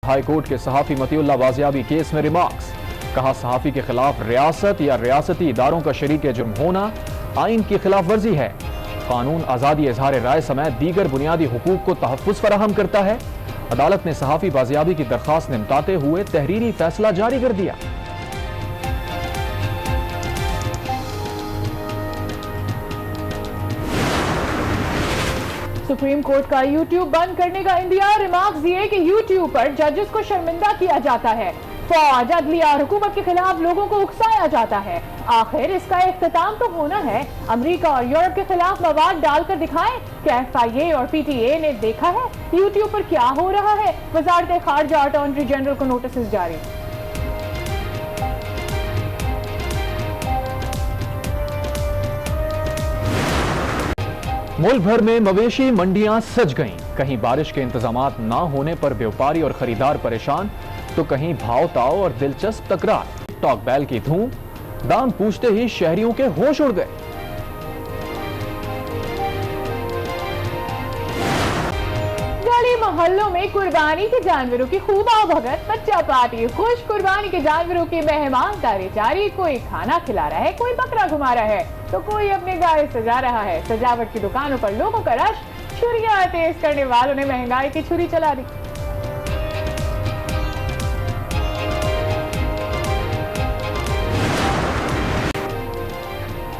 High court के सहाफी Matiullah बाजियाबी case में remarks. कहा सहाफी के खिलाफ रियासत या रियासती इदारों का शरीक जुर्म होना आइन की खिलाफ वर्जी है। कानून आज़ादी इजहार राय समेत दीगर बुनियादी हुकूक को तहफ़्फ़ुज़ फराहम करता है। अदालत ने सहाफी बाजियाबी की दरख्वास्त निमटाते हुए तहरीरी फैसला जारी कर दिया। सुप्रीम कोर्ट का यूट्यूब बंद करने का इंदिया। रिमार्क्स दिए कि यूट्यूब पर जजेस को शर्मिंदा किया जाता है, फौज, अदलिया और हुकूमत के खिलाफ लोगों को उकसाया जाता है। आखिर इसका इख्तिताम तो होना है। अमेरिका और यूरोप के खिलाफ मवाद डालकर दिखाएं। क्या FIA और PTA ने देखा है यूट्यूब पर क्या हो रहा है? वजारत खारजा अटॉर्नी जनरल को नोटिस जारी। मुल्क भर में मवेशी मंडियां सज गईं। कहीं बारिश के इंतजामात ना होने पर व्यापारी और खरीदार परेशान, तो कहीं भाव ताव और दिलचस्प तकरार। टॉक बैल की धूम, दाम पूछते ही शहरियों के होश उड़ गए। गली मोहल्लों में कुर्बानी के जानवरों की खूब आवभगत, बच्चा पार्टी खुश, कुर्बानी के जानवरों की मेहमानदारी जारी। कोई खाना खिला रहा है, कोई बकरा घुमा रहा है, तो कोई अपने गाय सजा रहा है। सजावट की दुकानों पर लोगों का रश, छुरियां तेज करने वालों ने महंगाई की छुरी चला दी।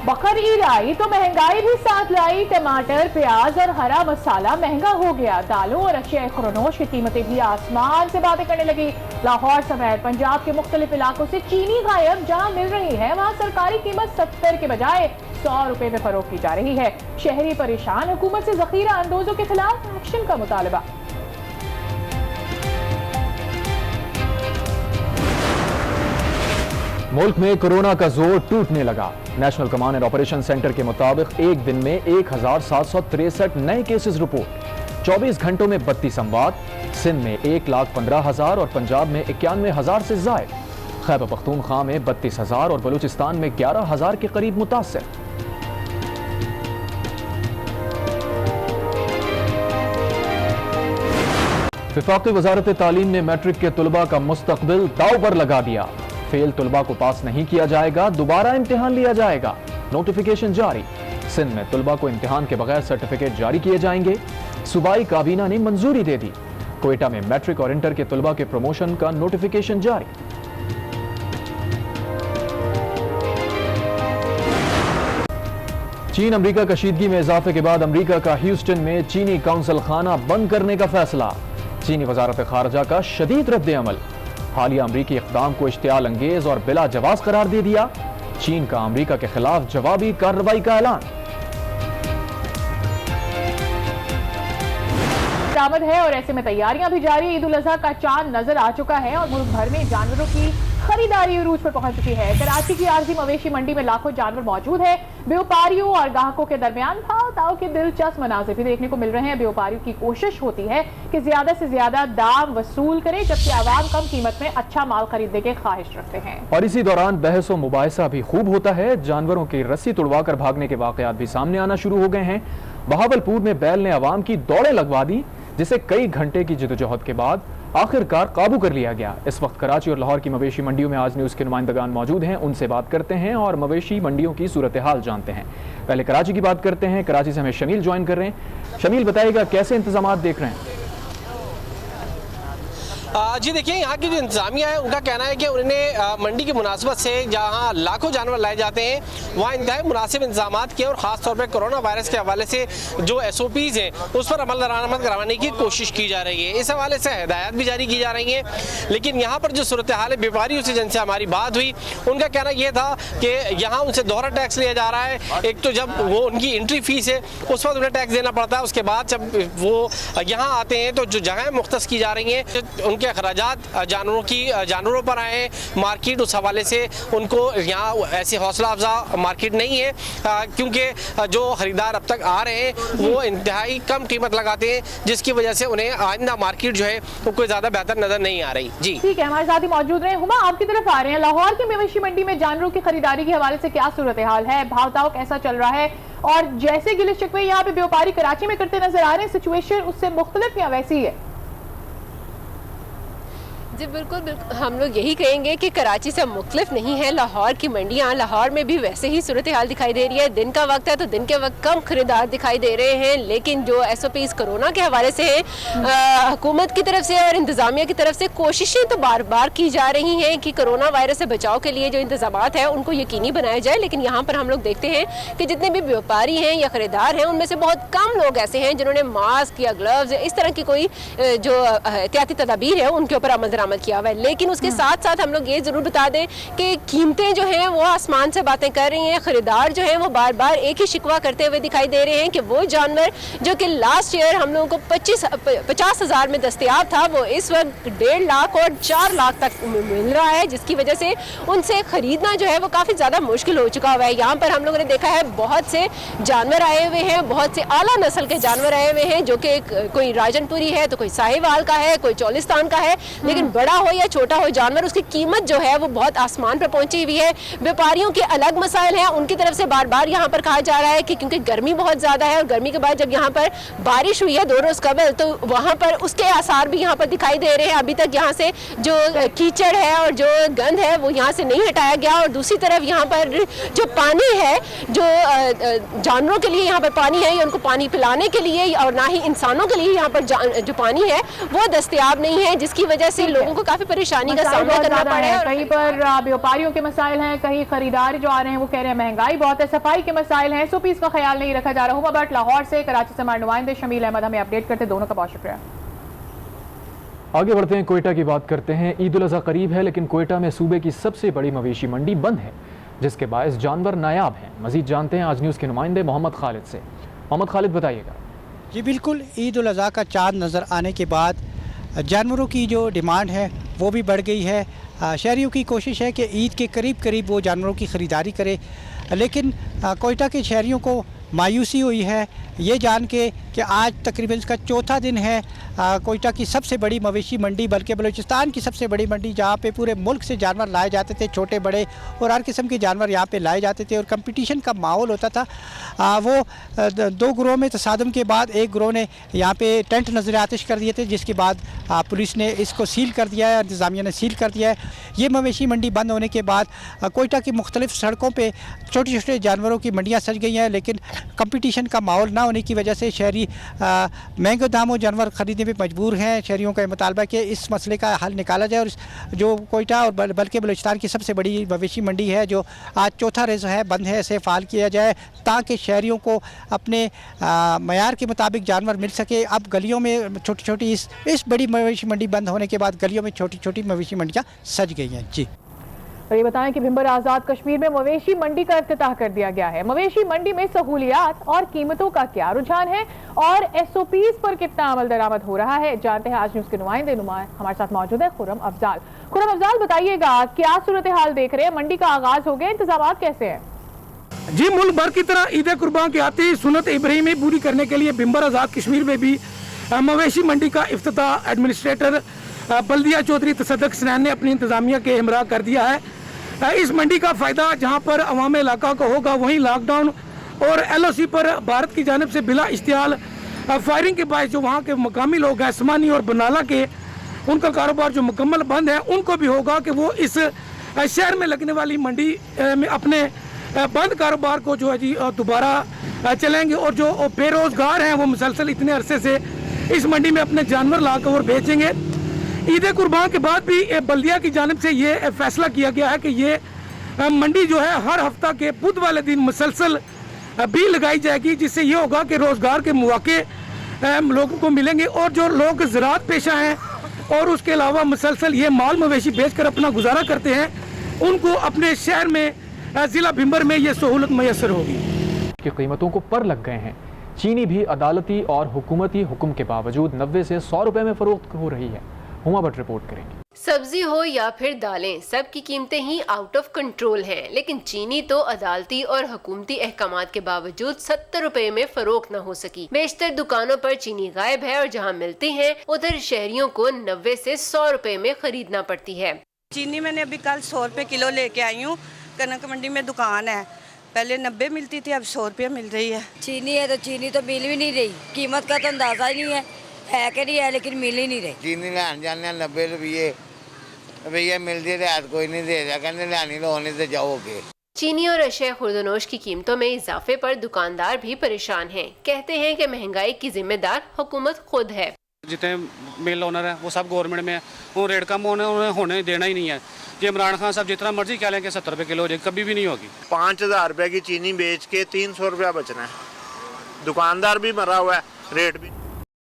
बकर ईद आई तो महंगाई भी साथ लाई। टमाटर, प्याज और हरा मसाला महंगा हो गया। दालों और अशिया खुरनोश की कीमतें भी आसमान से बातें करने लगी। लाहौर समेत पंजाब के मुख्तलिफ इलाकों से चीनी गायब। जहां मिल रही है वहां सरकारी कीमत 70 के बजाय 100 रुपए में फरोख्त की जा रही है। शहरी परेशान, हुकूमत से जखीरा अंदोजों के खिलाफ एक्शन का मुतालबा। मुल्क में कोरोना का जोर टूटने लगा। National command and operation centre के मुताबिक एक दिन में 1763 नए केसेस रिपोर्ट। 24 घंटों में 32 अमवात। सिंध में 1,15,000 और पंजाब में 91,000 से जायद। खैबर पख्तूनख्वा में 32,000 और बलूचिस्तान में 11,000 के करीब मुतासिर। वफाकी वजारत तालीम ने मैट्रिक के तुलबा का मुस्तकबिल दाव पर लगा दिया। फेल तुलबा को पास नहीं किया जाएगा, दोबारा इम्तिहान लिया जाएगा। नोटिफिकेशन जारी। सिंध में तुलबा को इम्तिहान के बगैर सर्टिफिकेट जारी किए जाएंगे। सूबाई काबीना ने मंजूरी दे दी। कोयटा में मैट्रिक और इंटर के तुलबा के प्रमोशन का नोटिफिकेशन जारी। चीन अमरीका कशीदगी में इजाफे के बाद अमरीका का ह्यूस्टन में चीनी काउंसिल खाना बंद करने का फैसला। चीनी वजारत खारजा का शदीद रद्द अमल। हालिया अमरीकी इक़दाम को इश्तियाल अंगेज और बिला जवाज करार दे दिया। चीन का अमरीका के खिलाफ जवाबी कार्रवाई का ऐलान। बरामद है और ऐसे में तैयारियां भी जारी। ईद उल अजहा का चांद नजर आ चुका है और मुल्क भर में जानवरों की खरीदारी अरूज पर पहुंच चुकी है। कराची की आरजी मवेशी मंडी में लाखों जानवर मौजूद है। व्यापारियों और ग्राहकों के दरमियान भाव ताव के दिलचस्प मनाज़िर भी देखने को मिल रहे हैं। व्यापारियों की कोशिश होती है कि ज्यादा से ज्यादा दाम वसूल करें, जबकि आवाम कम कीमत में अच्छा माल खरीदने के ख्वाहिश रखते हैं। और इसी दौरान बहस व मुबाहिसा भी खूब होता है। जानवरों की रस्सी तुड़वाकर भागने के वाकयात भी सामने आना शुरू हो गए हैं। बहावलपुर में बैल ने आवाम की दौड़ें लगवा दी, जिसे कई घंटे की जदोजहद के बाद आखिरकार काबू कर लिया गया। इस वक्त कराची और लाहौर की मवेशी मंडियों में आज न्यूज़ के नुमाइंदगान मौजूद हैं। उनसे बात करते हैं और मवेशी मंडियों की सूरत हाल जानते हैं। पहले कराची की बात करते हैं। कराची से हमें शमील ज्वाइन कर रहे हैं। शमील, बताइएगा कैसे इंतजाम देख रहे हैं? जी देखिए, यहाँ की जो इंतजामिया है उनका कहना है कि उन्होंने मंडी की मुनासबत से जहाँ लाखों जानवर लाए जाते हैं वहाँ इंतहाई मुनासिब इंतजाम किए और ख़ास तौर पर कोरोना वायरस के हवाले से जो SOPs हैं उस पर अमल दरामद करवाने की कोशिश की जा रही है। इस हवाले से हिदायत भी जारी की जा रही हैं। लेकिन यहाँ पर जो सूरत हाल है, व्यापारियों से जिनसे हमारी बात हुई उनका कहना यह था कि यहाँ उनसे दोहरा टैक्स लिया जा रहा है। एक तो जब वो उनकी एंट्री फीस है उस वक्त उन्हें टैक्स देना पड़ता है, उसके बाद जब वो यहाँ आते हैं तो जो जगहें मुख्तस की जा रही हैं उनके अखराजात जानवरों पर आए हैं। मार्केट उस हवाले से उनको यहाँ ऐसी हौसला अफजा मार्केट नहीं है, क्योंकि जो खरीदार अब तक आ रहे हैं वो इंतहाई कम कीमत लगाते हैं, जिसकी वजह से उन्हें आइंदा मार्केट जो है वो कोई ज़्यादा बेहतर नजर नहीं आ रही। जी ठीक है, हमारे साथ ही मौजूद रहे। हुमा, आपकी तरफ आ रहे हैं। लाहौर की मवेशी मंडी में जानवरों की खरीदारी के हवाले से क्या सूरत हाल है? भाव ताव कैसा चल रहा है? और जैसे गिले शिकवे यहाँ पे व्यापारी कराची में करते नजर आ रहे हैं, सिचुएशन उससे मुख्तलिफ या वैसी है? जी बिल्कुल बिल्कुल, हम लोग यही कहेंगे कि कराची से मुख्तलिफ नहीं है लाहौर की मंडियाँ। लाहौर में भी वैसे ही सूरत हाल दिखाई दे रही है। दिन का वक्त है तो दिन के वक्त कम खरीदार दिखाई दे रहे हैं, लेकिन जो SOPs कोरोना के हवाले से हैं, हुकूमत की तरफ से और इंतज़ामिया की तरफ से कोशिशें तो बार बार की जा रही हैं कि कोरोना वायरस से बचाव के लिए जो इंतजामात हैं उनको यकीनी बनाया जाए। लेकिन यहाँ पर हम लोग देखते हैं कि जितने भी व्यापारी हैं या ख़रीदार हैं उनमें से बहुत कम लोग ऐसे हैं जिन्होंने मास्क या ग्लव्स इस तरह की कोई जो एहतियाती तदाबीर है उनके ऊपर अमल दरामद किया हुआ है। लेकिन उसके साथ साथ हम लोग ये ज़रूर बता दें कि कीमतें जो हैं वो आसमान से बातें कर रही हैं। ख़रीदार जो हैं वो बार बार एक ही शिकवा करते हुए दिखाई दे रहे हैं कि वो जानवर जो कि लास्ट ईयर हम लोगों को 50,000 में दस्तयाब था वो इस वक्त 1.5 लाख और 4 लाख तक मिल रहा है, जिसकी वजह से उनसे ख़रीदना जो है वो काफ़ी ज़्यादा मुश्किल हो चुका हुआ है। यहाँ पर हम लोगों ने देखा है बहुत से जानवर आए हुए हैं, बहुत से आला नस्ल के जानवर आए हुए हैं, जो कि कोई राजनपुरी है तो कोई साहिवाल का है, कोई चोलिस्तान का है। लेकिन बड़ा हो या छोटा हो जानवर, उसकी कीमत जो है वो बहुत आसमान पर पहुंची हुई है। व्यापारियों के अलग मसाइल हैं, उनकी तरफ से बार बार यहाँ पर कहा जा रहा है कि क्योंकि गर्मी बहुत ज़्यादा है और गर्मी के बाद जब यहाँ पर बारिश हुई है 2 रोज़ कबल, तो वहाँ पर उसके आसार भी यहाँ पर दिखाई दे रहे हैं। अभी तक यहाँ से जो कीचड़ है और जो गंद है वो यहाँ से नहीं हटाया गया। और दूसरी तरफ यहाँ पर जो पानी है, जो जानवरों के लिए यहाँ पर पानी है, उनको पानी पिलाने के लिए और ना ही इंसानों के लिए यहाँ पर जो पानी है वो दस्तयाब नहीं है, जिसकी वजह से लोगों को काफी परेशानी का सामना करना पड़ा है। कहीं पर व्यापारियों के मसाइल हैं, कहीं खरीदार जो आ रहे हैं वो कह रहे हैं महंगाई बहुत है, सफाई के मसाइल हैं, SOPs का ख्याल नहीं रखा जा रहा। हुआ बट लाहौर से, कराची से हमारे नुमाइंदे शमील अहमद हमें अपडेट करते, दोनों का बहुत शुक्रिया। आगे बढ़ते हैं, कोयटा की बात करते हैं। ईद उल अज़हा करीब है, लेकिन कोयटा में सूबे की सबसे बड़ी मवेशी मंडी बंद है, जिसके बायस जानवर नायाब हैं। मजीद जानते हैं आज न्यूज़ के नुमाइंदे मोहम्मद खालिद से। मोहम्मद खालिद, बताइएगा। जी बिल्कुल, ईद उल अज़हा का चाँद नज़र आने के बाद जानवरों की जो डिमांड है वो भी बढ़ गई है। शहरियों की कोशिश है कि ईद के करीब करीब वो जानवरों की ख़रीदारी करे, लेकिन कोयटा के शहरियों को मायूसी हुई है ये जान के कि आज तकरीबन इसका चौथा दिन है कोयटा की सबसे बड़ी मवेशी मंडी, बल्कि बलूचिस्तान की सबसे बड़ी मंडी, जहाँ पे पूरे मुल्क से जानवर लाए जाते थे, छोटे बड़े और हर किस्म के जानवर यहाँ पे लाए जाते थे और कंपटीशन का माहौल होता था। वो 2 ग्रोह में तसादम के बाद एक ग्रोह ने यहाँ पे टेंट नजर आतिश कर दिए थे, जिसके बाद पुलिस ने इसको सील कर दिया है, इंतज़ामिया ने सील कर दिया है। ये मवेशी मंडी बंद होने के बाद कोयटा की मुख्तलिफ सड़कों पर छोटे छोटे जानवरों की मंडियाँ सज गई हैं, लेकिन कंपटीशन का माहौल ना होने की वजह से शहरी महंगे दामों जानवर ख़रीदने पे मजबूर हैं। शहरियों का मुतालबा कि इस मसले का हल निकाला जाए और जो कोयटा और बल्कि बलूचिस्तान की सबसे बड़ी मवेशी मंडी है जो आज चौथा रोज़ है बंद है, इसे फ़ाल किया जाए ताकि शहरियों को अपने मयार के मुताबिक जानवर मिल सके। अब गलियों में छोटी छोटी इस बड़ी मवेशी मंडी बंद होने के बाद गलियों में छोटी छोटी मवेशी मंडियाँ सज गई हैं। जी, और ये बताएं कि भिंबर आज़ाद कश्मीर में मवेशी मंडी का इफ्तिताह कर दिया गया है। मवेशी मंडी में सहूलियात और कीमतों का क्या रुझान है और SOPs पर कितना अमल दरामद हो रहा है, जानते हैं आज न्यूज़ के नुमाइंदे। हमारे साथ मौजूद है खुर्रम अफजाल। खुर्रम अफजाल, बताइएगा क्या सूरत हाल देख रहे हैं, मंडी का आगाज हो गया, इंतजाम कैसे हैं? जी, मुल्क भर की तरह ईद कुर्बान के आते ही सुन्नत इब्राहिमी पूरी करने के लिए भिंबर आज़ाद कश्मीर में भी मवेशी मंडी का इफ्तिताह एडमिनिस्ट्रेटर बल्दिया चौधरी तसद्दुक़ हसनैन ने अपनी इंतजामिया के हमरा कर दिया है। इस मंडी का फ़ायदा जहां पर अवाम इलाका को होगा, वहीं लॉकडाउन और LOC पर भारत की जानिब से बिला इश्तियाल फायरिंग के बायस जो वहाँ के मकामी लोग हैं समानी और बनाला के, उनका कारोबार जो मुकम्मल बंद है, उनको भी होगा कि वो इस शहर में लगने वाली मंडी में अपने बंद कारोबार को जो है जी दोबारा चलेंगे और जो बेरोज़गार हैं वो मुसलसल इतने अरसे से इस मंडी में अपने जानवर ला कर बेचेंगे। ईद कुर्बान के बाद भी बल्दिया की जानिब से ये फैसला किया गया है कि ये मंडी जो है हर हफ्ता के बुध वाले दिन मुसलसल भी लगाई जाएगी, जिससे ये होगा कि रोज़गार के मौके लोगों को मिलेंगे और जो लोग ज़राअत पेशा हैं और उसके अलावा मुसलसल ये माल मवेशी बेचकर अपना गुजारा करते हैं, उनको अपने शहर में ज़िला भिंबर में ये सहूलत मैसर होगी। की कीमतों को पर लग गए हैं। चीनी भी अदालती और हुकूमती हुक्म के बावजूद 90 से 100 रुपए में फरोख्त हो रही है। हुमा भट्ट रिपोर्ट करेंगे। सब्जी हो या फिर दालें, सब की कीमतें ही आउट ऑफ कंट्रोल हैं, लेकिन चीनी तो अदालती और हुकूमती अहकामात के बावजूद 70 रुपए में फरोख्त न हो सकी। बेशतर दुकानों पर चीनी गायब है और जहां मिलती है उधर शहरियों को 90 से 100 रुपए में खरीदना पड़ती है। चीनी मैंने अभी कल 100 रुपए किलो लेके आई हूँ। कनक मंडी में दुकान है, पहले 90 मिलती थी, अब 100 रुपये मिल रही है। चीनी है तो चीनी तो मिल भी नहीं रही, कीमत का तो अंदाजा ही नहीं है कि नहीं है, लेकिन मिल ही नहीं रही। चीनी लैन जाने 90 रुपये भैया मिलती है कोई नहीं दे रहा, कहते लानी लो होने से जाओगे। चीनी और अशय खुर्दनोश की कीमतों में इजाफे पर दुकानदार भी परेशान हैं। कहते हैं कि महंगाई की जिम्मेदार हुकूमत खुद है। जितने मिल ओनर है वो सब गवर्नमेंट में है, वो रेट कम होने देना ही नहीं है। ये इमरान खान साहब जितना मर्जी कह लें कि 70 रुपये किलो हो जाए, कभी भी नहीं होगी। 5000 रुपये की चीनी बेच के 300 रुपया बचना है, दुकानदार भी मरा हुआ है, रेट भी